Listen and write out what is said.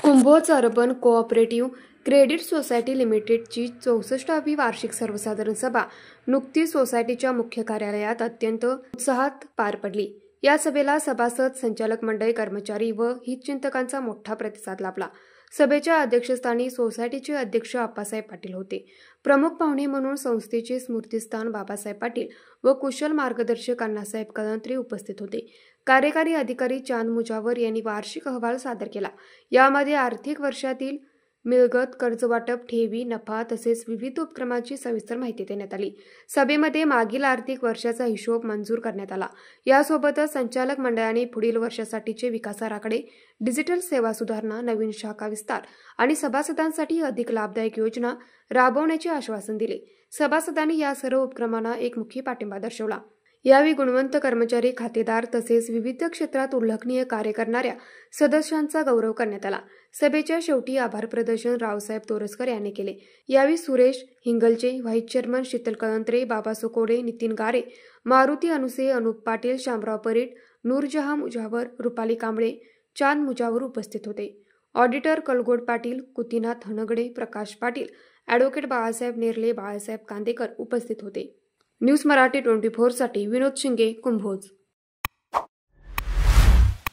Kumbhoj urban cooperative credit society लिमिटेडची 64वी वार्षिक सर्वसाधारण सभा नुकतीच सोसायटीच्या मुख्य कार्यालयात अत्यंत उत्साहात पार पडली। या सभेला सभासद, संचालक मंडळ, कर्मचारी व हितचिंतकांचा मोठा प्रतिसाद लाभला। सभेच्या अध्यक्षस्थानी सोसायटीचे अध्यक्ष आप्पासाहेब पाटील होते। प्रमुख पाहुणे म्हणून संस्थेचे स्मृतिस्थान बाबासाहेब पाटील व कुशल मार्गदर्शक अण्णासाहेब कळंत्रे उपस्थित होते। कार्यकारी अधिकारी चांद मुजावर यांनी वार्षिक अहवाल सादर केला। यामध्ये आर्थिक वर्षातील मिळकत, कर्जवाटप, ठेवी, नफा तसेच विविध उपक्रमांची सविस्तर माहिती देण्यात आली। सभेमध्ये मागील आर्थिक वर्षाचा हिशोब मंजूर करण्यात आला। यासोबतच संचालक मंडळाने पुढील वर्षासाठीचे विकास आराखडे, डिजिटल सेवा सुधारणा, नवीन शाखा विस्तार आणि सभासदांसाठी अधिक लाभदायक योजना राबवण्याचे आश्वासन दिले। सभासदांनी या सर्व उपक्रमांना एकमुखी पाठिंबा दर्शवला। यावेळी गुणवंत कर्मचारी, खातेदार तसेच विविध क्षेत्रात उल्लेखनीय कार्य करणाऱ्या सदस्यांचा गौरव करण्यात आला। सभेच्या शेवटी आभार प्रदर्शन रावसाहेब तोरसकर यांनी केले। यावेळी सुरेश हिंगलचे, व्हाईस चेअरमन शीतल कळंत्रे, बाबा सुकोडे, नितीन गारे, मारुती अनुसे, अनुप पाटील, शामराव परीट, नूरजहां मुजावर, रुपाली कांबळे, चांद मुजावर उपस्थित होते। ऑडिटर कलगोड पाटील, कुतीनाथ हनगडे, प्रकाश पाटील, ॲडव्होकेट बाळासाहेब नेरले, बाळासाहेब कांदेकर उपस्थित होते। न्यूज मराठी 24 साठी विनोद शिंगे, कुंभोज।